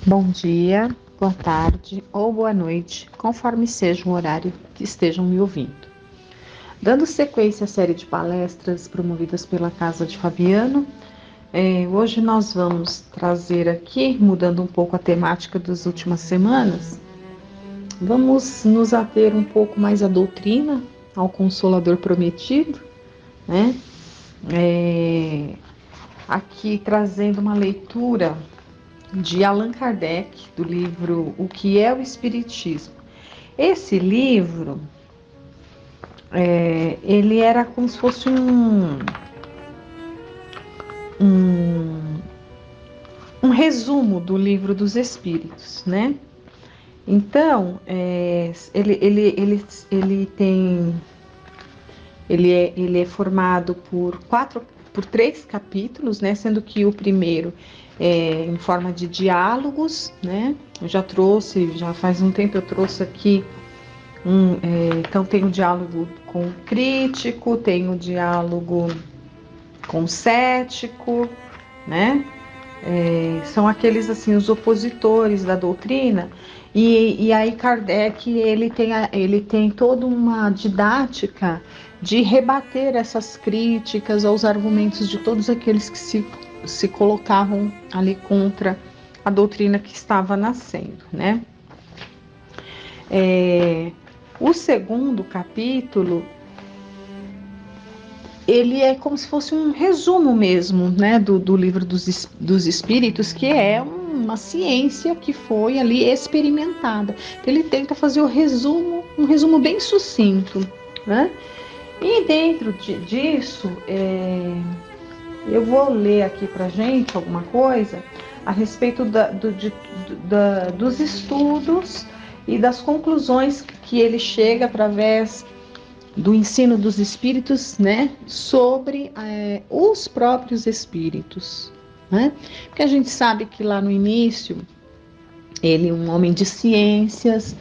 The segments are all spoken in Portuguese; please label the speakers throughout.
Speaker 1: Bom dia, boa tarde ou boa noite, conforme seja o horário que estejam me ouvindo. Dando sequência à série de palestras promovidas pela Casa de Fabiano, hoje nós vamos trazer aqui, mudando um pouco a temática das últimas semanas, vamos nos ater um pouco mais à doutrina, ao Consolador Prometido, né? Aqui trazendo uma leitura de Allan Kardec, do livro O que é o Espiritismo. Esse livro, ele era como se fosse um resumo do Livro dos Espíritos, né? Então, ele é formado por 3 capítulos, né? Sendo que o primeiro é em forma de diálogos, né? Eu já faz um tempo eu trouxe aqui então tem o diálogo com o crítico, tem o diálogo com o cético, né? São aqueles assim os opositores da doutrina. E aí Kardec ele tem toda uma didática de rebater essas críticas aos argumentos de todos aqueles que se colocavam ali contra a doutrina que estava nascendo, né? O segundo capítulo, ele é como se fosse um resumo mesmo, né, do livro dos Espíritos, que é uma ciência que foi ali experimentada. Ele tenta fazer um resumo bem sucinto, né? E dentro disso, eu vou ler aqui para gente alguma coisa a respeito dos estudos e das conclusões que ele chega através do ensino dos espíritos, né, sobre os próprios espíritos, né? Porque a gente sabe que lá no início ele é um homem de ciências,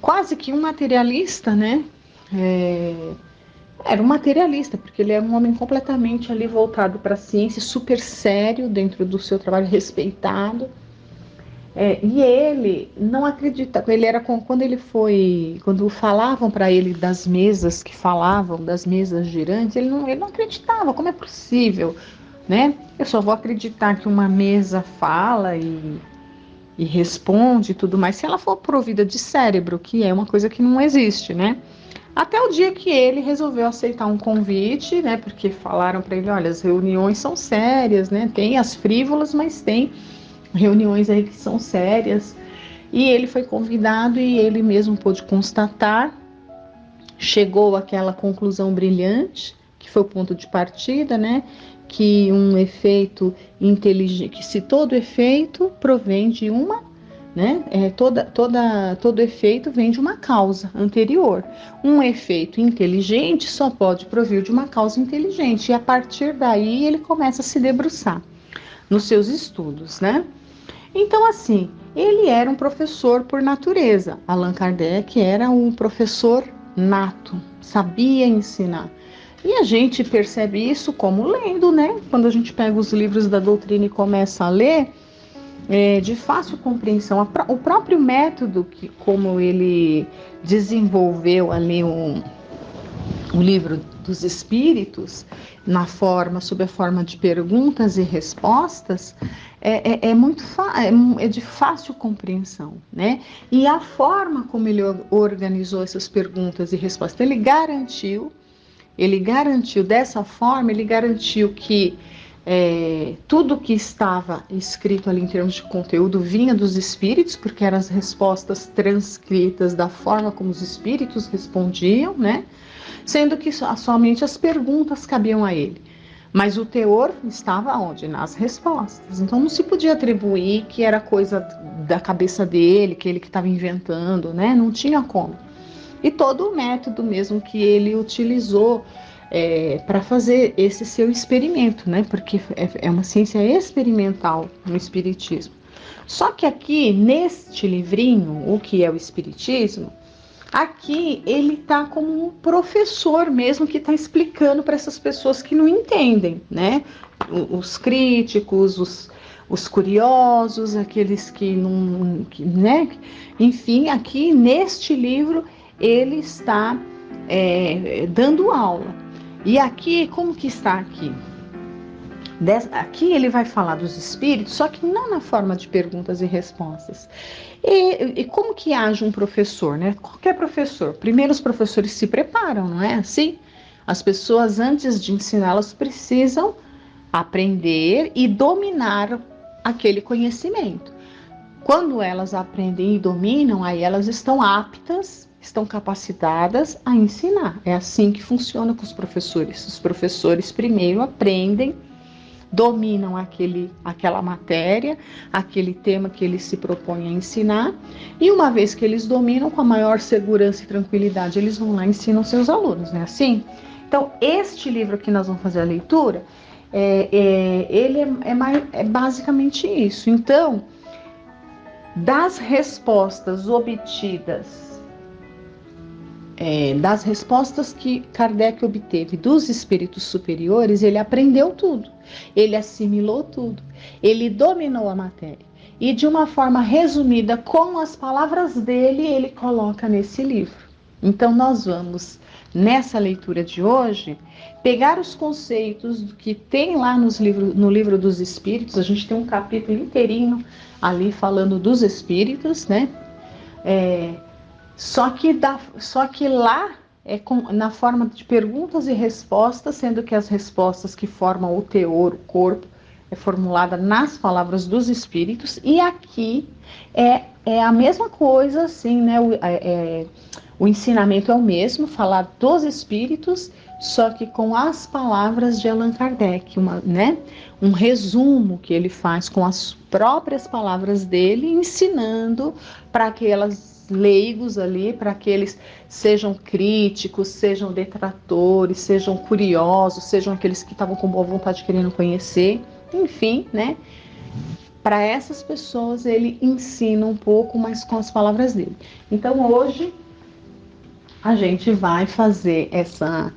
Speaker 1: quase que um materialista, né? Era um materialista, porque ele era um homem completamente ali voltado para a ciência, super sério dentro do seu trabalho, respeitado. E ele não acredita, quando falavam para ele das mesas que falavam, das mesas girantes, ele não acreditava, como é possível, né? Eu só vou acreditar que uma mesa fala e responde e tudo mais, se ela for provida de cérebro, que é uma coisa que não existe, né? Até o dia que ele resolveu aceitar um convite, né? Porque falaram para ele, olha, as reuniões são sérias, né? Tem as frívolas, mas tem reuniões aí que são sérias. E ele foi convidado e ele mesmo pôde constatar, chegou àquela conclusão brilhante, que foi o ponto de partida, né? Que um efeito inteligente, que se todo efeito provém de uma, né? Todo efeito vem de uma causa anterior. Um efeito inteligente só pode provir de uma causa inteligente. E a partir daí ele começa a se debruçar nos seus estudos, né? Então, assim, ele era um professor por natureza. Allan Kardec era um professor nato, sabia ensinar. E a gente percebe isso como lendo, né? Quando a gente pega os livros da doutrina e começa a ler, de fácil compreensão. O próprio método, como ele desenvolveu ali o livro dos Espíritos, sob a forma de perguntas e respostas, é de fácil compreensão, né? E a forma como ele organizou essas perguntas e respostas, ele garantiu dessa forma, ele garantiu que tudo que estava escrito ali em termos de conteúdo vinha dos espíritos, porque eram as respostas transcritas da forma como os espíritos respondiam, né? Sendo que somente as perguntas cabiam a ele. Mas o teor estava onde? Nas respostas. Então não se podia atribuir que era coisa da cabeça dele, que ele que estava inventando, né? Não tinha como. E todo o método mesmo que ele utilizou para fazer esse seu experimento, né? Porque é uma ciência experimental no espiritismo. Só que aqui, neste livrinho, O que é o Espiritismo, aqui ele está como um professor mesmo que está explicando para essas pessoas que não entendem, né? Os críticos, os curiosos, aqueles que não, né? Enfim, aqui neste livro ele está dando aula. E aqui, como que está aqui? Aqui ele vai falar dos espíritos, só que não na forma de perguntas e respostas. E como que age um professor, né? Qualquer professor. Primeiro os professores se preparam, não é assim? As pessoas, antes de ensiná-las, precisam aprender e dominar aquele conhecimento. Quando elas aprendem e dominam, aí elas estão aptas, estão capacitadas a ensinar. É assim que funciona com os professores. Os professores primeiro aprendem, dominam aquela matéria, aquele tema que eles se propõem a ensinar, e uma vez que eles dominam, com a maior segurança e tranquilidade, eles vão lá e ensinam seus alunos, não é assim? Então, este livro que nós vamos fazer a leitura, ele é basicamente isso. Então, das respostas obtidas, das respostas que Kardec obteve dos espíritos superiores, ele aprendeu tudo, ele assimilou tudo, ele dominou a matéria. E de uma forma resumida, com as palavras dele, ele coloca nesse livro. Então nós vamos, nessa leitura de hoje, pegar os conceitos que tem lá no livro dos Espíritos. A gente tem um capítulo inteirinho ali falando dos Espíritos, né? Só que lá na forma de perguntas e respostas, sendo que as respostas que formam o teor, o corpo, é formulada nas palavras dos Espíritos, e aqui é a mesma coisa, assim, né? O ensinamento é o mesmo, falar dos Espíritos, só que com as palavras de Allan Kardec, né? Um resumo que ele faz com as próprias palavras dele, ensinando para aquelas leigos ali, para que eles sejam críticos, sejam detratores, sejam curiosos, sejam aqueles que estavam com boa vontade querendo conhecer, enfim, né? Para essas pessoas ele ensina um pouco, mas com as palavras dele. Então hoje a gente vai fazer essa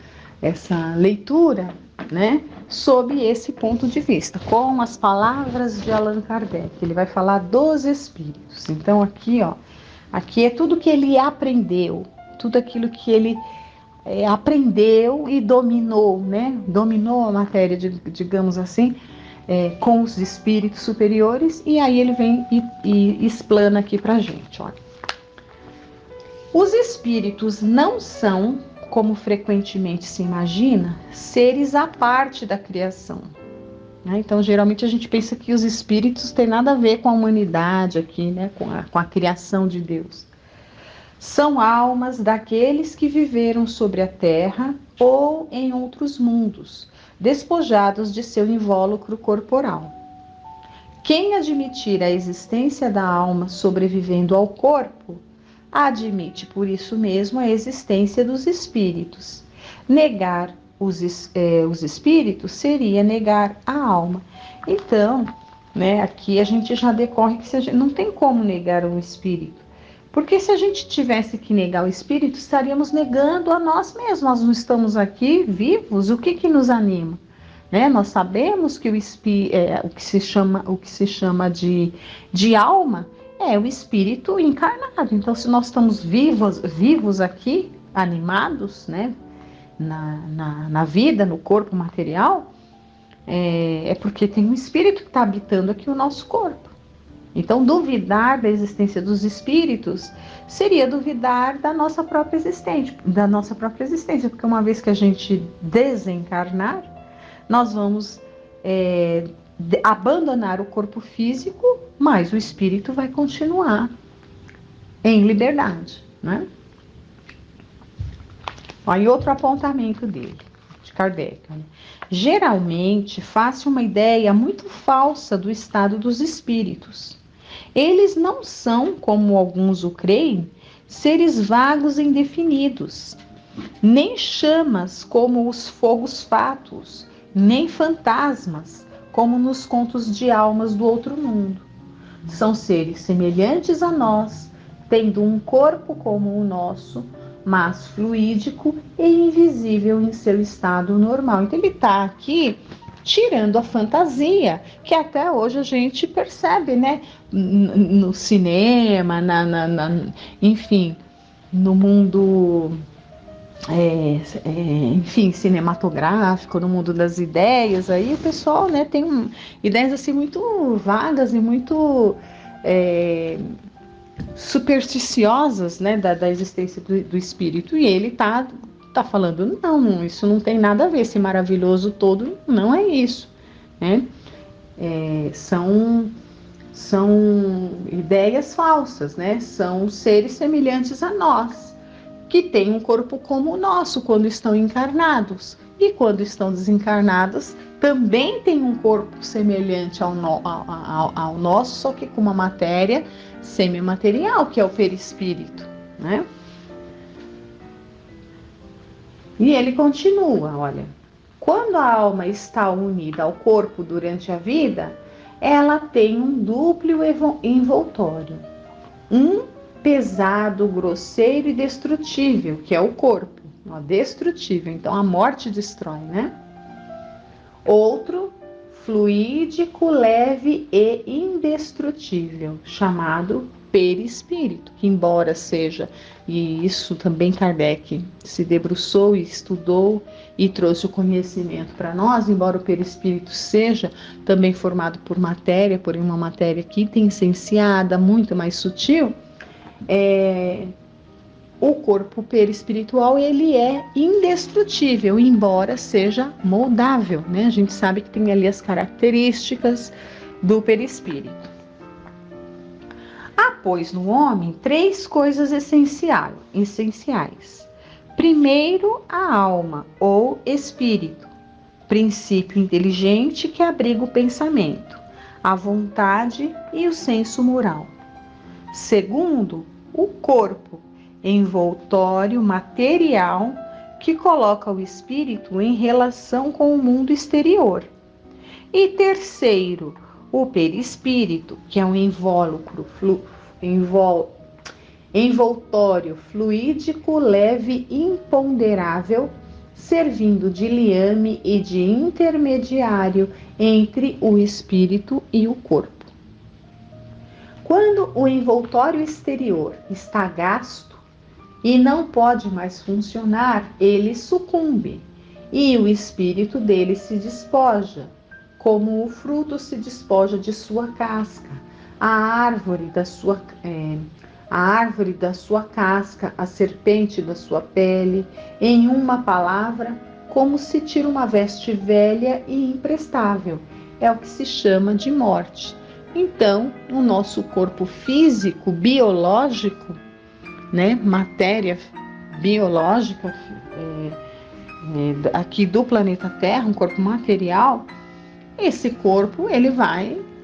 Speaker 1: leitura, né, sob esse ponto de vista, com as palavras de Allan Kardec. Ele vai falar dos espíritos. Então aqui, ó, aqui é tudo que ele aprendeu, tudo aquilo que ele aprendeu e dominou, né? Dominou a matéria, digamos assim, com os espíritos superiores, e aí ele vem e explana aqui pra gente, olha. Os espíritos não são, como frequentemente se imagina, seres à parte da criação. Então, geralmente a gente pensa que os espíritos têm nada a ver com a humanidade aqui, né? Com a criação de Deus. São almas daqueles que viveram sobre a terra ou em outros mundos, despojados de seu invólucro corporal. Quem admitir a existência da alma sobrevivendo ao corpo, admite por isso mesmo a existência dos espíritos. Negar os espíritos seria negar a alma. Então, né, aqui a gente já decorre que não tem como negar um espírito. Porque se a gente tivesse que negar o espírito, estaríamos negando a nós mesmos. Nós não estamos aqui vivos, o que nos anima? Né? Nós sabemos que o que se chama de alma é o espírito encarnado. Então, se nós estamos vivos aqui, animados, né, na vida, no corpo material, é porque tem um espírito que está habitando aqui o nosso corpo. Então, duvidar da existência dos espíritos seria duvidar da nossa própria existência, porque uma vez que a gente desencarnar, nós vamos abandonar o corpo físico, mas o espírito vai continuar em liberdade, né? Aí outro apontamento dele, de Kardec, né? Geralmente faz-se uma ideia muito falsa do estado dos espíritos. Eles não são, como alguns o creem, seres vagos e indefinidos, nem chamas como os fogos fátuos, nem fantasmas, como nos contos de almas do outro mundo. São seres semelhantes a nós, tendo um corpo como o nosso, mas fluídico e invisível em seu estado normal. Então ele está aqui tirando a fantasia, que até hoje a gente percebe, né? No cinema, enfim, no mundo, enfim, cinematográfico, no mundo das ideias, aí o pessoal, né, tem ideias assim muito vagas e muito supersticiosas, né, da existência do espírito, e ele tá falando, não, isso não tem nada a ver, esse maravilhoso todo não é isso, né? São ideias falsas, né? São seres semelhantes a nós, que têm um corpo como o nosso quando estão encarnados, e quando estão desencarnados também têm um corpo semelhante ao nosso, só que com uma matéria semimaterial, que é o perispírito, né? E ele continua, olha, quando a alma está unida ao corpo durante a vida, ela tem um duplo envoltório, um pesado, grosseiro e destrutível, que é o corpo, ó, destrutível, então a morte destrói, né? Outro fluídico, leve e indestrutível, chamado perispírito, que embora seja, e isso também Kardec se debruçou e estudou e trouxe o conhecimento para nós, embora o perispírito seja também formado por matéria, porém uma matéria quintessenciada, muito mais sutil, o corpo perispiritual ele é indestrutível, embora seja moldável, né? A gente sabe que tem ali as características do perispírito. Há, pois, no homem 3 coisas essenciais. Primeiro, a alma ou espírito, princípio inteligente que abriga o pensamento, a vontade e o senso moral. Segundo, o corpo, envoltório material que coloca o espírito em relação com o mundo exterior. E terceiro, o perispírito, que é um envoltório fluídico, leve e imponderável, servindo de liame e de intermediário entre o espírito e o corpo. Quando o envoltório exterior está gasto e não pode mais funcionar, ele sucumbe e o espírito dele se despoja, como o fruto se despoja de sua casca, a árvore da sua casca, a serpente da sua pele, em uma palavra, como se tira uma veste velha e imprestável. É o que se chama de morte. Então, o nosso corpo físico, biológico, né, matéria biológica aqui do planeta Terra, um corpo material, esse corpo, ele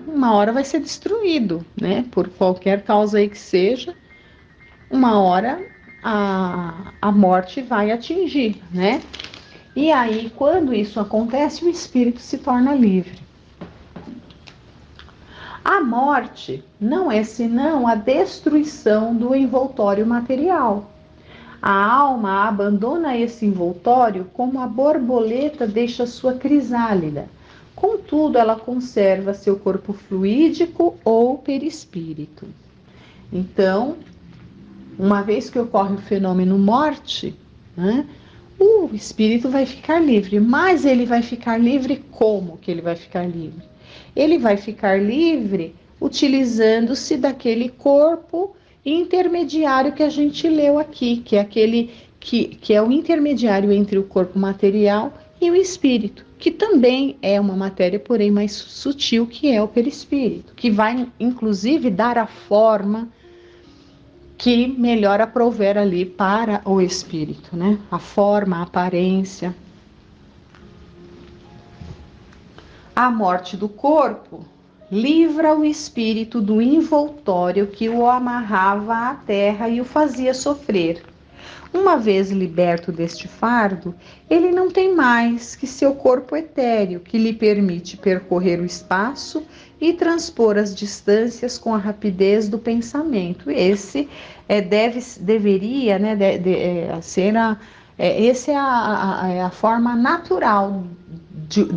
Speaker 1: uma hora vai ser destruído, né, por qualquer causa aí que seja, uma hora a morte vai atingir, né, e aí quando isso acontece, o espírito se torna livre. A morte não é senão a destruição do envoltório material. A alma abandona esse envoltório como a borboleta deixa sua crisálida. Contudo, ela conserva seu corpo fluídico ou perispírito. Então, uma vez que ocorre o fenômeno morte, né, o espírito vai ficar livre. Mas ele vai ficar livre como que ele vai ficar livre? Ele vai ficar livre utilizando-se daquele corpo intermediário que a gente leu aqui, que é aquele que é o intermediário entre o corpo material e o espírito, que também é uma matéria, porém mais sutil, que é o perispírito, que vai inclusive dar a forma que melhor aprouver ali para o espírito, né? A forma, a aparência. A morte do corpo livra o espírito do envoltório que o amarrava à terra e o fazia sofrer. Uma vez liberto deste fardo, ele não tem mais que seu corpo etéreo, que lhe permite percorrer o espaço e transpor as distâncias com a rapidez do pensamento. Esse deveria, né, ser essa é a forma natural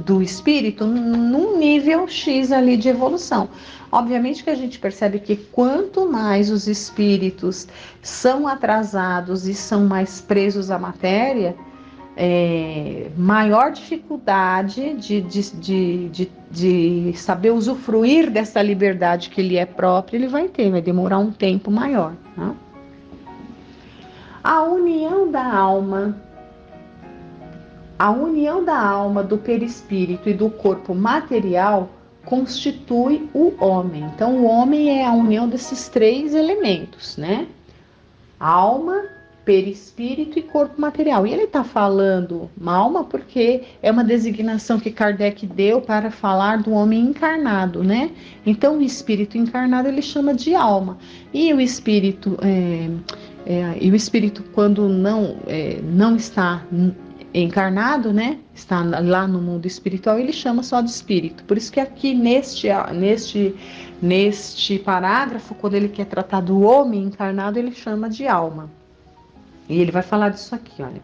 Speaker 1: do espírito num nível X ali de evolução. Obviamente que a gente percebe que quanto mais os espíritos são atrasados e são mais presos à matéria, maior dificuldade de saber usufruir dessa liberdade que lhe é própria, ele vai ter, vai demorar um tempo maior. Tá? A união da alma do perispírito e do corpo material constitui o homem. Então, o homem é a união desses três elementos, né? Alma, perispírito e corpo material. E ele está falando alma porque é uma designação que Kardec deu para falar do homem encarnado, né? Então, o espírito encarnado ele chama de alma. E o espírito, quando não está encarnado, né? Está lá no mundo espiritual, ele chama só de espírito. Por isso que aqui neste parágrafo, quando ele quer tratar do homem encarnado, ele chama de alma. E ele vai falar disso aqui, olha.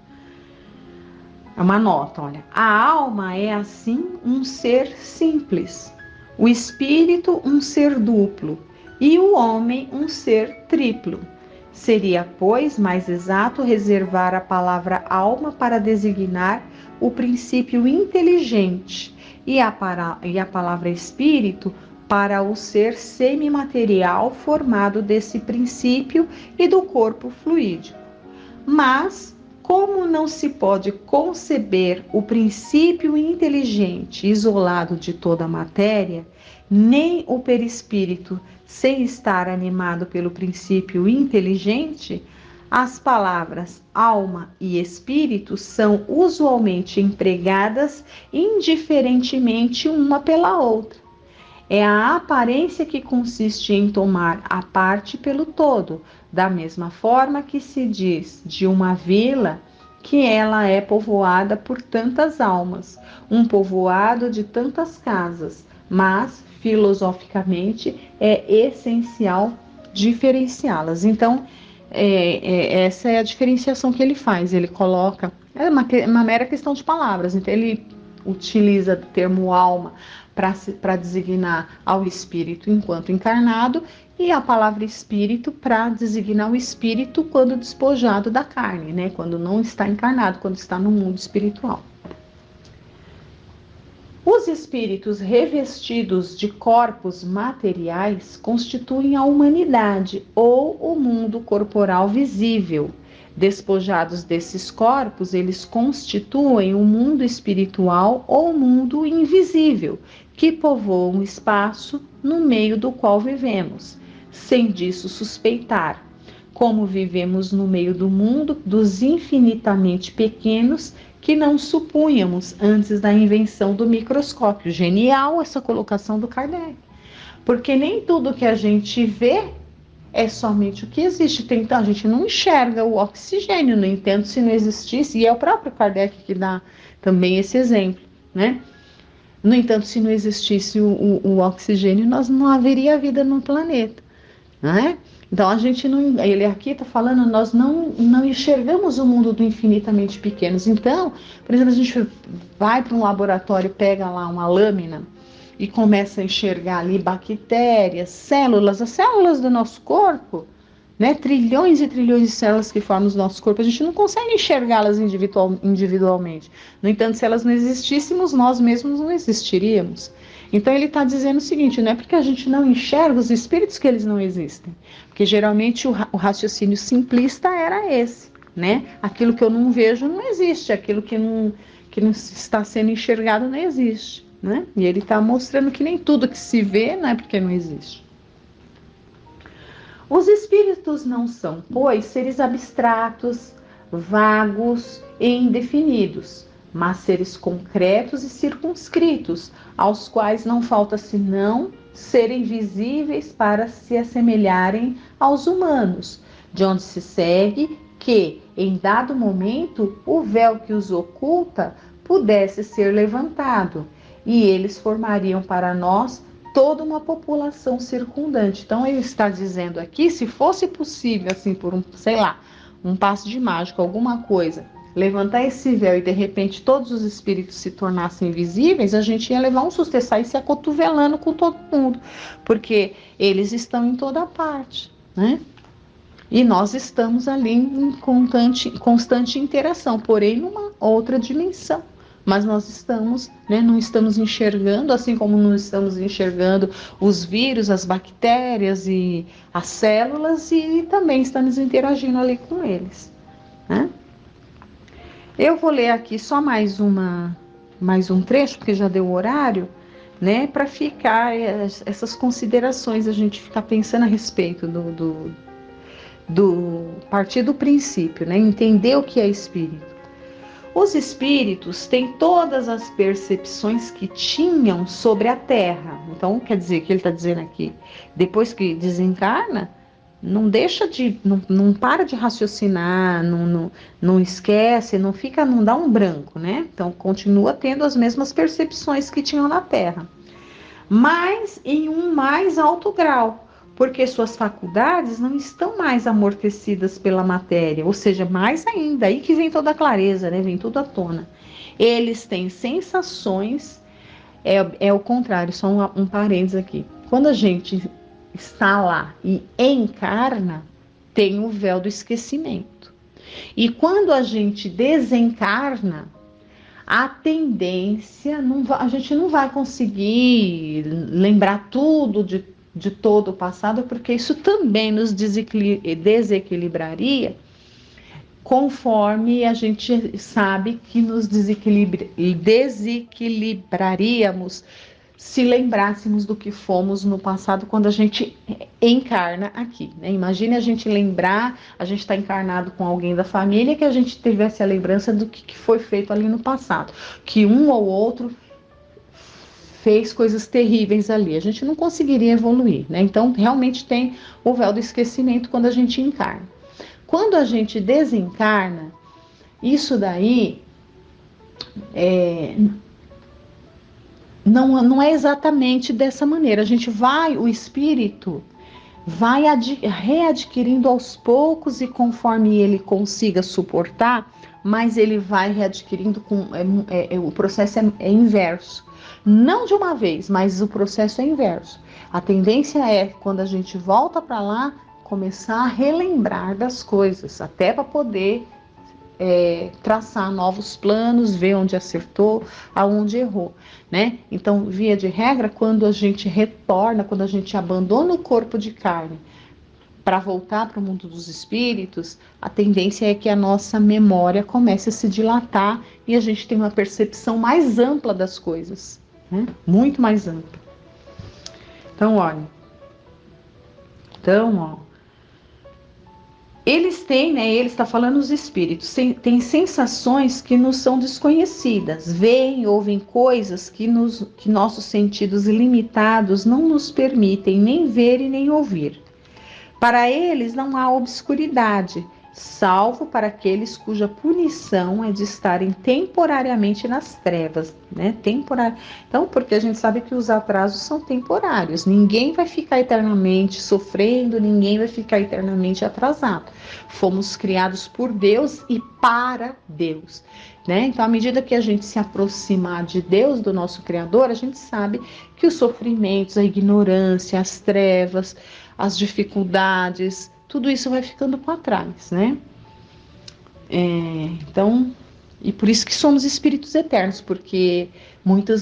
Speaker 1: É uma nota, olha. A alma é assim um ser simples, o espírito um ser duplo e o homem um ser triplo. Seria, pois, mais exato reservar a palavra alma para designar o princípio inteligente e a palavra espírito para o ser semimaterial formado desse princípio e do corpo fluídico. Mas, como não se pode conceber o princípio inteligente isolado de toda a matéria, nem o perispírito sem estar animado pelo princípio inteligente, as palavras alma e espírito são usualmente empregadas indiferentemente uma pela outra. É a aparência que consiste em tomar a parte pelo todo, da mesma forma que se diz de uma vila que ela é povoada por tantas almas, um povoado de tantas casas, mas filosoficamente é essencial diferenciá-las. Então, essa é a diferenciação que ele faz. Ele coloca, é uma mera questão de palavras, então ele utiliza o termo alma para designar ao espírito enquanto encarnado e a palavra espírito para designar o espírito quando despojado da carne, né? Quando não está encarnado, quando está no mundo espiritual. Os espíritos revestidos de corpos materiais constituem a humanidade ou o mundo corporal visível. Despojados desses corpos, eles constituem o mundo espiritual ou mundo invisível, que povoa um espaço no meio do qual vivemos, sem disso suspeitar. Como vivemos no meio do mundo dos infinitamente pequenos que não supunhamos antes da invenção do microscópio. Genial essa colocação do Kardec. Porque nem tudo que a gente vê é somente o que existe. Então, a gente não enxerga o oxigênio, no entanto, se não existisse, e é o próprio Kardec que dá também esse exemplo, né? No entanto, se não existisse o oxigênio, nós não haveria vida no planeta, né? Então, a gente não, ele aqui está falando, nós não enxergamos o mundo do infinitamente pequenos. Então, por exemplo, a gente vai para um laboratório, pega lá uma lâmina e começa a enxergar ali bactérias, células, as células do nosso corpo, né? Trilhões e trilhões de células que formam o nosso corpo, a gente não consegue enxergá-las individualmente. No entanto, se elas não existíssemos, nós mesmos não existiríamos. Então ele está dizendo o seguinte, não é porque a gente não enxerga os espíritos que eles não existem, porque geralmente o raciocínio simplista era esse, né? Aquilo que eu não vejo não existe, aquilo que não está sendo enxergado não existe, né? E ele está mostrando que nem tudo que se vê não é porque não existe. Os espíritos não são, pois, seres abstratos, vagos e indefinidos, mas seres concretos e circunscritos, aos quais não falta senão serem visíveis para se assemelharem aos humanos, de onde se segue que, em dado momento, o véu que os oculta pudesse ser levantado, e eles formariam para nós toda uma população circundante. Então ele está dizendo aqui, se fosse possível, assim, por um passe de mágica, alguma coisa, levantar esse véu e de repente todos os espíritos se tornassem visíveis, a gente ia levar um susto e sair se acotovelando com todo mundo, porque eles estão em toda parte, né? E nós estamos ali em constante interação, porém numa outra dimensão. Mas nós estamos, né, não estamos enxergando, assim como não estamos enxergando os vírus, as bactérias e as células, e também estamos interagindo ali com eles, né? Eu vou ler aqui só mais um trecho, porque já deu o horário, né, para ficar essas considerações, a gente ficar pensando a respeito do partir do princípio, né? Entender o que é espírito. Os espíritos têm todas as percepções que tinham sobre a Terra. Então, quer dizer, que ele está dizendo aqui, depois que desencarna, não deixa de, não para de raciocinar, não esquece, não dá um branco, né? Então, continua tendo as mesmas percepções que tinham na Terra, mas em um mais alto grau, porque suas faculdades não estão mais amortecidas pela matéria, ou seja, mais ainda, aí que vem toda a clareza, né? Vem tudo à tona. Eles têm sensações, é o contrário, só um parênteses aqui. Quando a gente está lá e encarna, tem o véu do esquecimento. E quando a gente desencarna, a tendência, a gente não vai conseguir lembrar tudo de todo o passado, porque isso também nos desequilibraria, conforme a gente sabe que nos desequilibraríamos se lembrássemos do que fomos no passado quando a gente encarna aqui, né? Imagine a gente lembrar, a gente está encarnado com alguém da família, que a gente tivesse a lembrança do que foi feito ali no passado, que um ou outro fez coisas terríveis ali, a gente não conseguiria evoluir, né? Então, realmente tem o véu do esquecimento quando a gente encarna. Quando a gente desencarna, isso daí não é exatamente dessa maneira. O espírito vai readquirindo aos poucos e conforme ele consiga suportar, mas ele vai readquirindo o processo é inverso. Não de uma vez, mas o processo é inverso. A tendência é, quando a gente volta para lá, começar a relembrar das coisas, até para poder traçar novos planos, ver onde acertou, aonde errou, né? Então, via de regra, quando a gente retorna, quando a gente abandona o corpo de carne para voltar para o mundo dos espíritos, a tendência é que a nossa memória comece a se dilatar e a gente tem uma percepção mais ampla das coisas, né? Muito mais ampla. Então, olha. Eles têm, né? Ele está falando os espíritos, têm sensações que nos são desconhecidas, veem, ouvem coisas que nossos sentidos limitados não nos permitem nem ver e nem ouvir. Para eles não há obscuridade, salvo para aqueles cuja punição é de estarem temporariamente nas trevas, né? Então, porque a gente sabe que os atrasos são temporários, ninguém vai ficar eternamente sofrendo, ninguém vai ficar eternamente atrasado. Fomos criados por Deus e para Deus, né? Então, à medida que a gente se aproximar de Deus, do nosso Criador, a gente sabe que os sofrimentos, a ignorância, as trevas, as dificuldades, tudo isso vai ficando para trás, né? Então, e por isso que somos espíritos eternos, porque muito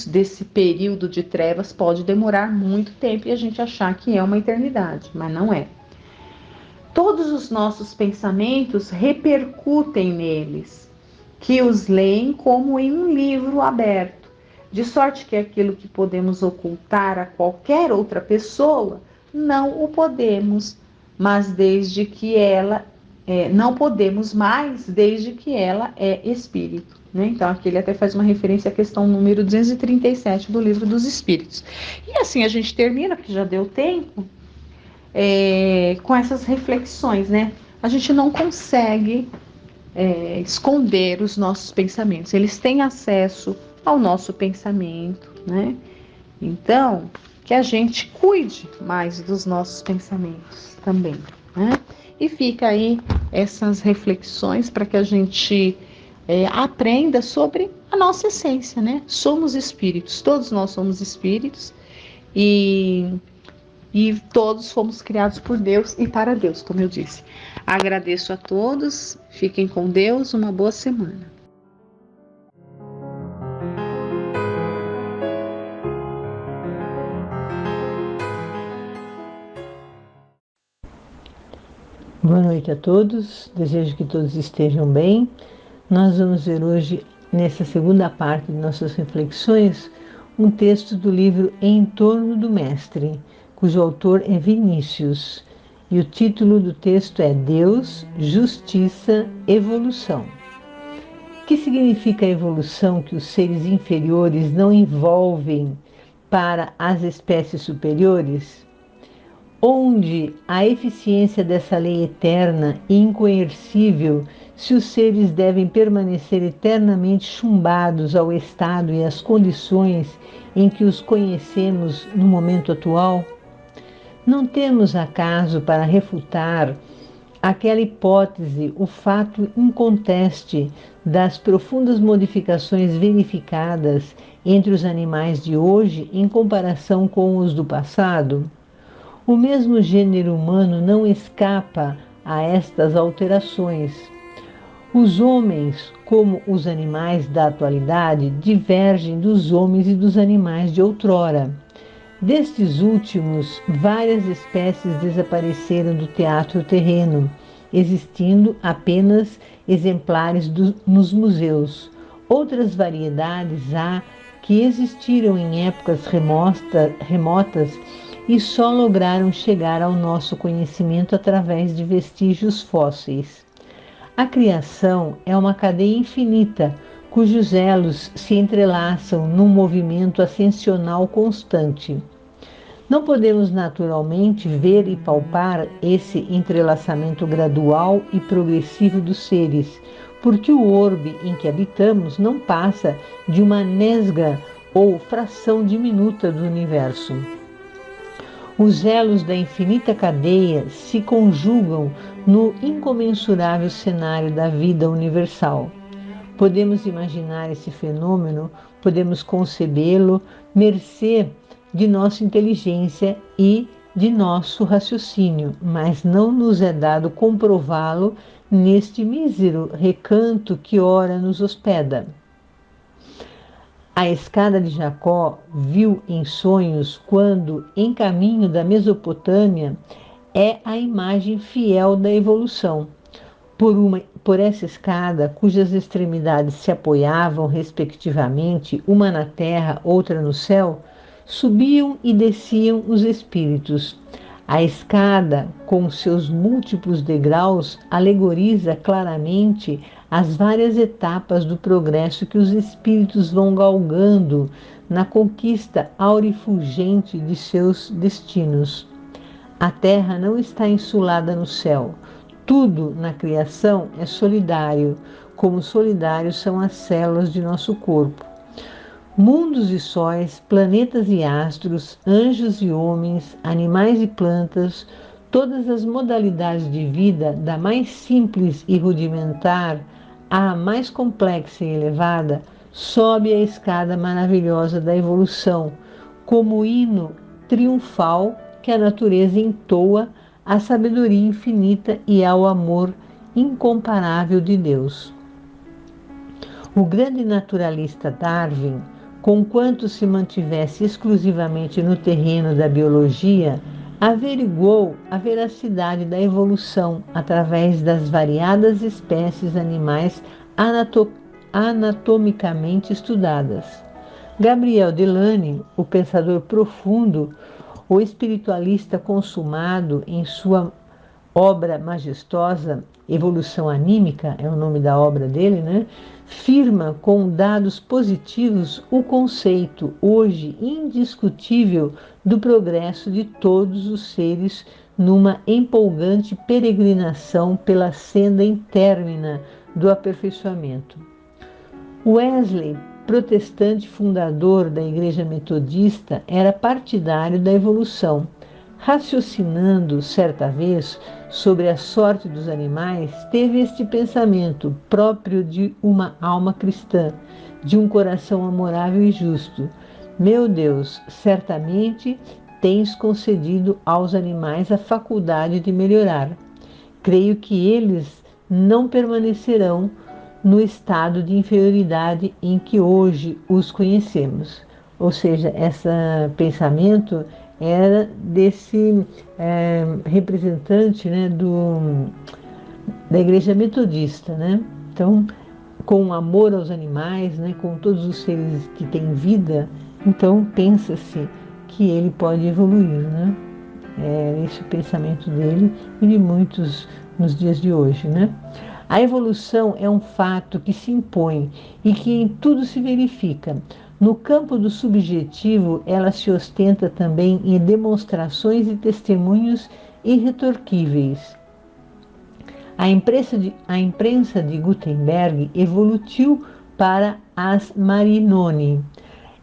Speaker 1: desse período de trevas pode demorar muito tempo e a gente achar que é uma eternidade, mas não é. Todos os nossos pensamentos repercutem neles, que os leem como em um livro aberto, de sorte que aquilo que podemos ocultar a qualquer outra pessoa, não o podemos, mas desde que ela não podemos mais, desde que ela é espírito, né? Então aqui ele até faz uma referência à questão número 237 do Livro dos Espíritos. E assim a gente termina, porque já deu tempo, com essas reflexões, né? A gente não consegue esconder os nossos pensamentos, eles têm acesso ao nosso pensamento, né? Então, que a gente cuide mais dos nossos pensamentos também, né? E fica aí essas reflexões para que a gente aprenda sobre a nossa essência, né? Somos espíritos, todos nós somos espíritos e, e todos fomos criados por Deus e para Deus, como eu disse. Agradeço a todos, fiquem com Deus, uma boa semana.
Speaker 2: Boa noite a todos, desejo que todos estejam bem. Nós vamos ver hoje, nessa segunda parte de nossas reflexões, um texto do livro Em Torno do Mestre, cujo autor é Vinícius, e o título do texto é Deus, Justiça, Evolução. O que significa a evolução que os seres inferiores não envolvem para as espécies superiores? Onde a eficiência dessa lei eterna e incoercível, se os seres devem permanecer eternamente chumbados ao estado e às condições em que os conhecemos no momento atual? Não temos acaso para refutar aquela hipótese, o fato inconteste das profundas modificações verificadas entre os animais de hoje em comparação com os do passado? O mesmo gênero humano não escapa a estas alterações. Os homens, como os animais da atualidade, divergem dos homens e dos animais de outrora. Destes últimos, várias espécies desapareceram do teatro terreno, existindo apenas exemplares nos museus. Outras variedades há que existiram em épocas remotas e só lograram chegar ao nosso conhecimento através de vestígios fósseis. A criação é uma cadeia infinita, cujos elos se entrelaçam num movimento ascensional constante. Não podemos naturalmente ver e palpar esse entrelaçamento gradual e progressivo dos seres, porque o orbe em que habitamos não passa de uma nesga ou fração diminuta do universo. Os elos da infinita cadeia se conjugam no incomensurável cenário da vida universal. Podemos imaginar esse fenômeno, podemos concebê-lo, mercê de nossa inteligência e de nosso raciocínio, mas não nos é dado comprová-lo neste mísero recanto que ora nos hospeda. A escada de Jacó viu em sonhos quando, em caminho da Mesopotâmia, é a imagem fiel da evolução. Por essa escada, cujas extremidades se apoiavam, respectivamente, uma na terra, outra no céu, subiam e desciam os espíritos. A escada, com seus múltiplos degraus, alegoriza claramente as várias etapas do progresso que os espíritos vão galgando na conquista aurifulgente de seus destinos. A terra não está insulada no céu. Tudo na criação é solidário, como solidários são as células de nosso corpo. Mundos e sóis, planetas e astros, anjos e homens, animais e plantas, todas as modalidades de vida, da mais simples e rudimentar à mais complexa e elevada, sobe a escada maravilhosa da evolução, como hino triunfal que a natureza entoa à sabedoria infinita e ao amor incomparável de Deus. O grande naturalista Darwin, conquanto se mantivesse exclusivamente no terreno da biologia, averiguou a veracidade da evolução através das variadas espécies animais anatomicamente estudadas. Gabriel Delany, o pensador profundo, o espiritualista consumado em sua obra majestosa, Evolução Anímica, é o nome da obra dele, né? Firma com dados positivos o conceito, hoje indiscutível, do progresso de todos os seres numa empolgante peregrinação pela senda intermina do aperfeiçoamento. Wesley, protestante fundador da Igreja Metodista, era partidário da evolução. Raciocinando certa vez sobre a sorte dos animais, teve este pensamento próprio de uma alma cristã, de um coração amorável e justo: meu Deus, certamente tens concedido aos animais a faculdade de melhorar. Creio que eles não permanecerão no estado de inferioridade em que hoje os conhecemos. Ou seja, esse pensamento era desse representante, né, da Igreja Metodista, né? Então, com amor aos animais, né, com todos os seres que têm vida, então pensa-se que ele pode evoluir, né? É esse o pensamento dele e de muitos nos dias de hoje, né? A evolução é um fato que se impõe e que em tudo se verifica. No campo do subjetivo, ela se ostenta também em demonstrações e testemunhos irretorquíveis. A imprensa de Gutenberg evoluiu para as Marinoni.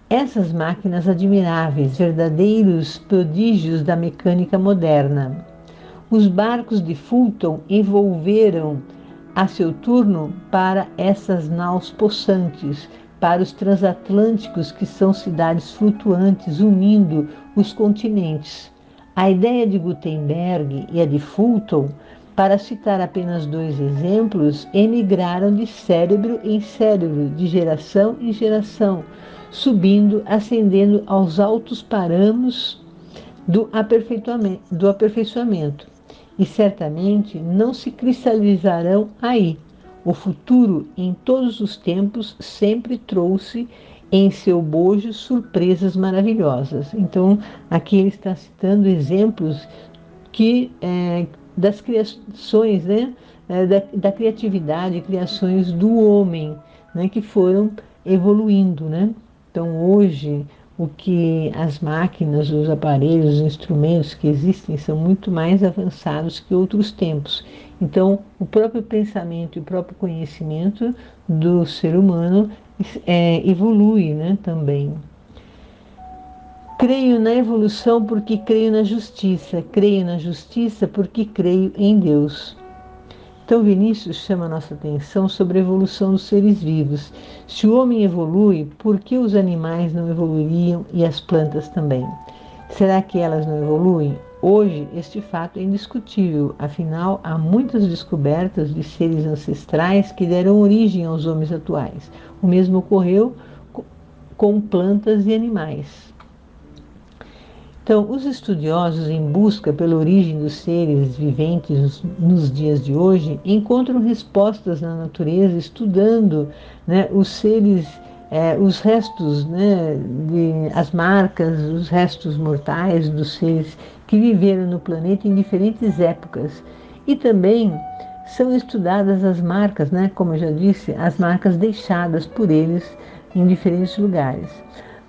Speaker 2: Essas máquinas admiráveis, verdadeiros prodígios da mecânica moderna. Os barcos de Fulton evolveram a seu turno para essas naus possantes, para os transatlânticos, que são cidades flutuantes unindo os continentes. A ideia de Gutenberg e a de Fulton, para citar apenas dois exemplos, emigraram de cérebro em cérebro, de geração em geração, subindo, ascendendo aos altos parâmetros do aperfeiçoamento. E certamente não se cristalizarão aí. O futuro, em todos os tempos, sempre trouxe em seu bojo surpresas maravilhosas. Então, aqui ele está citando exemplos que das criações, né, da criatividade, criações do homem, né, que foram evoluindo, né? Então, hoje, o que as máquinas, os aparelhos, os instrumentos que existem são muito mais avançados que outros tempos. Então, o próprio pensamento e o próprio conhecimento do ser humano evolui, né, também. Creio na evolução porque creio na justiça porque creio em Deus. Então, Vinícius chama a nossa atenção sobre a evolução dos seres vivos. Se o homem evolui, por que os animais não evoluiriam e as plantas também? Será que elas não evoluem? Hoje, este fato é indiscutível, afinal, há muitas descobertas de seres ancestrais que deram origem aos homens atuais. O mesmo ocorreu com plantas e animais. Então, os estudiosos, em busca pela origem dos seres viventes nos dias de hoje, encontram respostas na natureza, estudando, né, os seres, os restos, né, as marcas, os restos mortais dos seres que viveram no planeta em diferentes épocas. E também são estudadas as marcas, né, como eu já disse, as marcas deixadas por eles em diferentes lugares.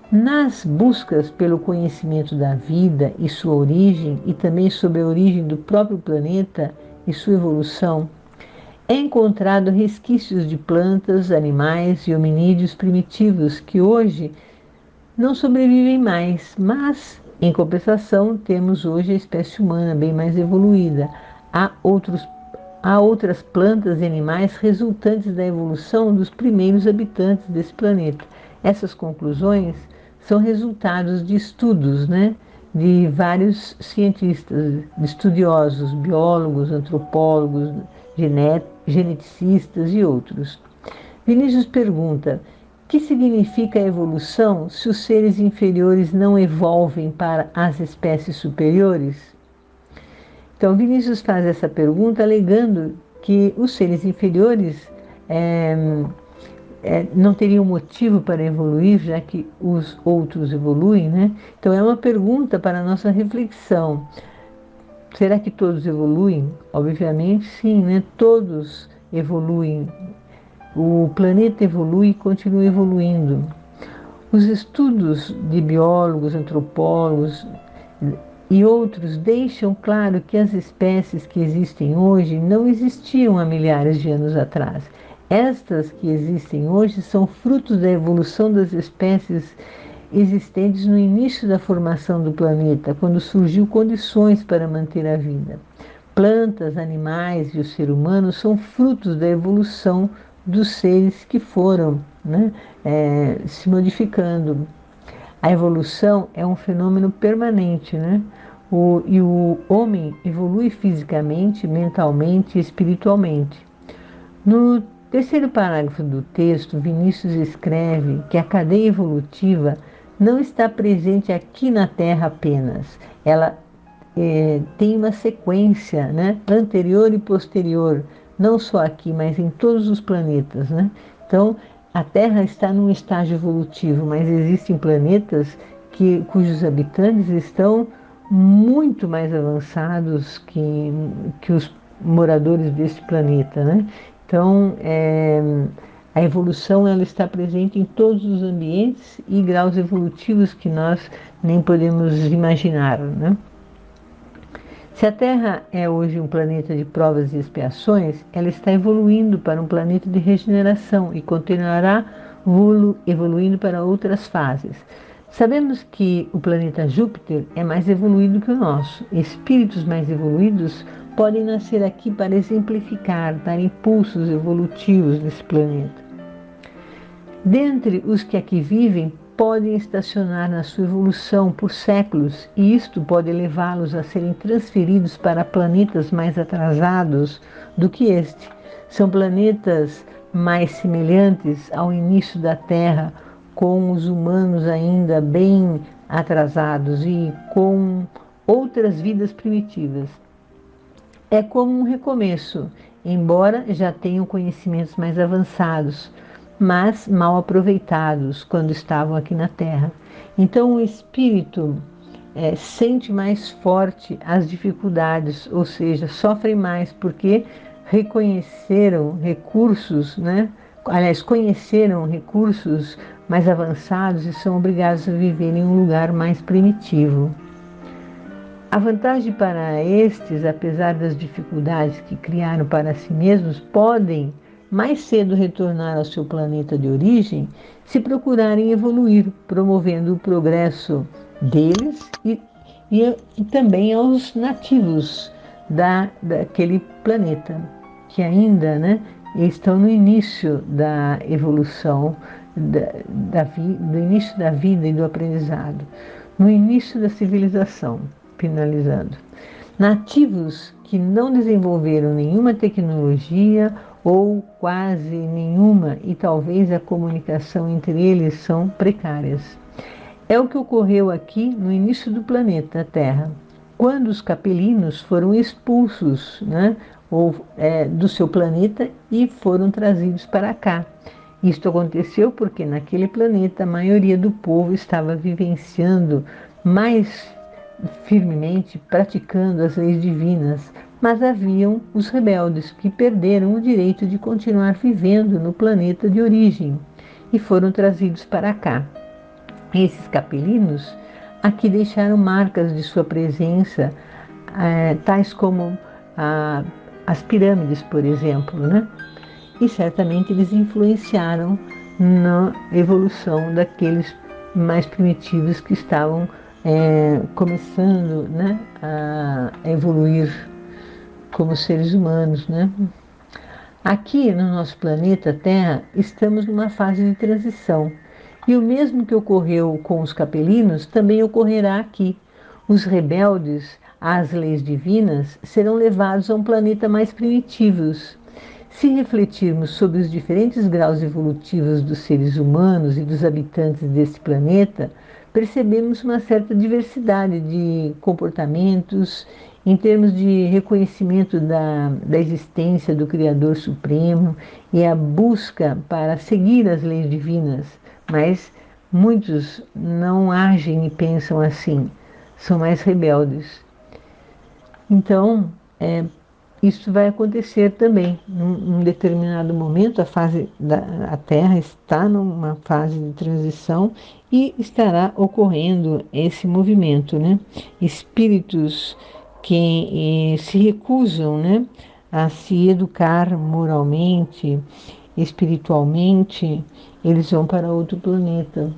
Speaker 2: Nas buscas pelo conhecimento da vida e sua origem, e também sobre a origem do próprio planeta e sua evolução, é encontrado resquícios de plantas, animais e hominídeos primitivos que hoje não sobrevivem mais, mas, em compensação, temos hoje a espécie humana bem mais evoluída. Há outras plantas e animais resultantes da evolução dos primeiros habitantes desse planeta. Essas conclusões são resultados de estudos, né, de vários cientistas, de estudiosos, biólogos, antropólogos, geneticistas e outros. Vinícius pergunta: que significa a evolução se os seres inferiores não evolvem para as espécies superiores? Então, Vinícius faz essa pergunta alegando que os seres inferiores não teriam motivo para evoluir, já que os outros evoluem, né? Então, é uma pergunta para a nossa reflexão. Será que todos evoluem? Obviamente, sim, né? Todos evoluem. O planeta evolui e continua evoluindo. Os estudos de biólogos, antropólogos e outros deixam claro que as espécies que existem hoje não existiam há milhares de anos atrás. Estas que existem hoje são frutos da evolução das espécies existentes no início da formação do planeta, quando surgiu condições para manter a vida. Plantas, animais e o ser humano são frutos da evolução dos seres que foram, né, se modificando. A evolução é um fenômeno permanente, né? E o homem evolui fisicamente, mentalmente e espiritualmente. No terceiro parágrafo do texto, Vinícius escreve que a cadeia evolutiva não está presente aqui na Terra apenas. Ela tem uma sequência, né, anterior e posterior, não só aqui, mas em todos os planetas, né? Então, a Terra está num estágio evolutivo, mas existem planetas cujos habitantes estão muito mais avançados que os moradores deste planeta, né? Então, a evolução ela está presente em todos os ambientes e graus evolutivos que nós nem podemos imaginar, né? Se a Terra é hoje um planeta de provas e expiações, ela está evoluindo para um planeta de regeneração e continuará evoluindo para outras fases. Sabemos que o planeta Júpiter é mais evoluído que o nosso. Espíritos mais evoluídos podem nascer aqui para exemplificar, dar impulsos evolutivos nesse planeta. Dentre os que aqui vivem, podem estacionar na sua evolução por séculos, e isto pode levá-los a serem transferidos para planetas mais atrasados do que este. São planetas mais semelhantes ao início da Terra, com os humanos ainda bem atrasados e com outras vidas primitivas. É como um recomeço, embora já tenham conhecimentos mais avançados, mas mal aproveitados quando estavam aqui na Terra. Então o espírito sente mais forte as dificuldades, ou seja, sofre mais porque reconheceram recursos, né? Aliás, conheceram recursos mais avançados e são obrigados a viver em um lugar mais primitivo. A vantagem para estes, apesar das dificuldades que criaram para si mesmos, podem mais cedo retornar ao seu planeta de origem se procurarem evoluir, promovendo o progresso deles e também aos nativos daquele planeta, que ainda, né, estão no início da evolução, do início da vida e do aprendizado, no início da civilização, finalizando. Nativos que não desenvolveram nenhuma tecnologia ou quase nenhuma, e talvez a comunicação entre eles são precárias. É o que ocorreu aqui no início do planeta Terra, quando os capelinos foram expulsos, né, do seu planeta e foram trazidos para cá. Isto aconteceu porque naquele planeta a maioria do povo estava vivenciando mais firmemente, praticando as leis divinas, mas haviam os rebeldes que perderam o direito de continuar vivendo no planeta de origem e foram trazidos para cá. Esses capelinos aqui deixaram marcas de sua presença, tais como as pirâmides, por exemplo, né? E certamente eles influenciaram na evolução daqueles mais primitivos que estavam começando, né, a evoluir como seres humanos, né? Aqui no nosso planeta Terra estamos numa fase de transição e o mesmo que ocorreu com os capelinos também ocorrerá aqui. Os rebeldes às leis divinas serão levados a um planeta mais primitivo. Se refletirmos sobre os diferentes graus evolutivos dos seres humanos e dos habitantes desse planeta, percebemos uma certa diversidade de comportamentos em termos de reconhecimento da existência do Criador Supremo e a busca para seguir as leis divinas, mas muitos não agem e pensam assim, são mais rebeldes. Então, isso vai acontecer também. Num determinado momento, a Terra está numa fase de transição e estará ocorrendo esse movimento, né? Espíritos que se recusam, né, a se educar moralmente, espiritualmente, eles vão para outro planeta.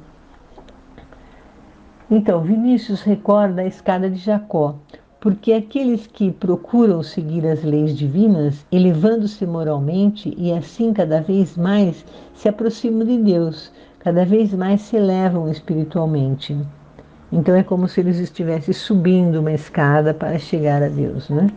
Speaker 2: Então, Vinícius recorda a escada de Jacó, porque aqueles que procuram seguir as leis divinas, elevando-se moralmente e assim cada vez mais se aproximam de Deus, cada vez mais se elevam espiritualmente. Então é como se eles estivessem subindo uma escada para chegar a Deus, né?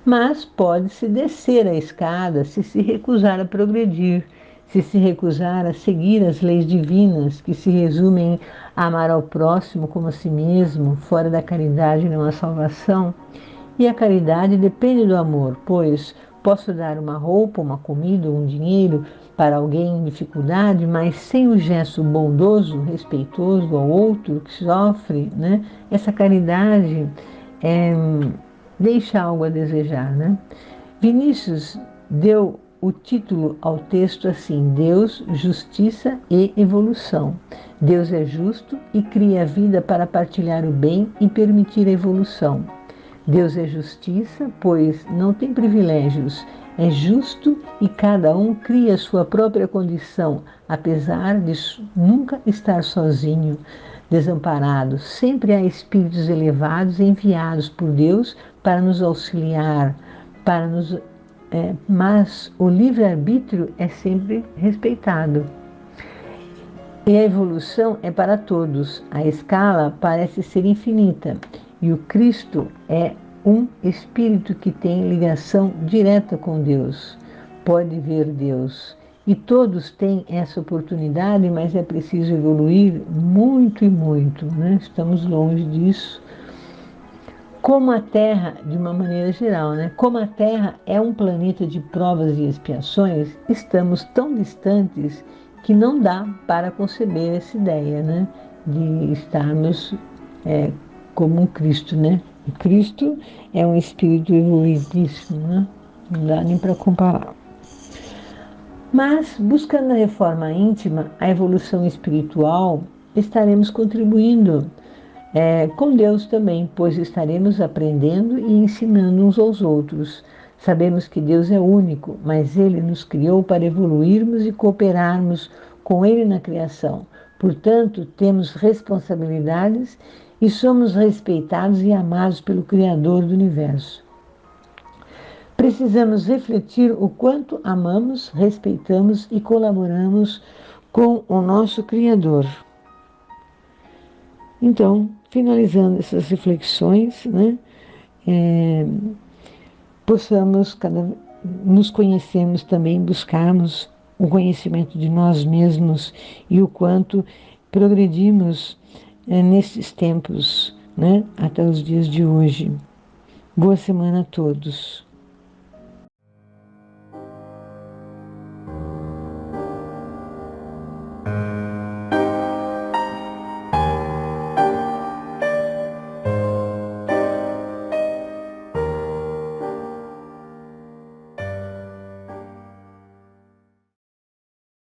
Speaker 2: Mas pode-se descer a escada se recusar a progredir, se recusar a seguir as leis divinas que se resumem em amar ao próximo como a si mesmo, fora da caridade não há salvação. E a caridade depende do amor, pois posso dar uma roupa, uma comida, um dinheiro para alguém em dificuldade, mas sem o gesto bondoso, respeitoso ao outro que sofre, né? Essa caridade deixa algo a desejar, né? Vinícius deu o título ao texto assim: Deus, Justiça e Evolução. Deus é justo e cria a vida para partilhar o bem e permitir a evolução. Deus é justiça, pois não tem privilégios, é justo e cada um cria sua própria condição, apesar de nunca estar sozinho, desamparado. Sempre há espíritos elevados enviados por Deus para nos auxiliar, mas o livre-arbítrio é sempre respeitado. E a evolução é para todos. A escala parece ser infinita e o Cristo é um espírito que tem ligação direta com Deus. Pode ver Deus. E todos têm essa oportunidade, mas é preciso evoluir muito e muito, né? Estamos longe disso. Como a Terra, de uma maneira geral, né? Como a Terra é um planeta de provas e expiações, estamos tão distantes que não dá para conceber essa ideia, né? De estarmos como um Cristo, né? O Cristo é um espírito evoluidíssimo, né? Não dá nem para comparar. Mas, buscando a reforma íntima, a evolução espiritual, estaremos contribuindo com Deus também, pois estaremos aprendendo e ensinando uns aos outros. Sabemos que Deus é único, mas Ele nos criou para evoluirmos e cooperarmos com Ele na criação. Portanto, temos responsabilidades e somos respeitados e amados pelo Criador do Universo. Precisamos refletir o quanto amamos, respeitamos e colaboramos com o nosso Criador. Então, finalizando essas reflexões, né, possamos nos conhecermos também, buscarmos o conhecimento de nós mesmos e o quanto progredimos nesses tempos, né, até os dias de hoje. Boa semana a todos.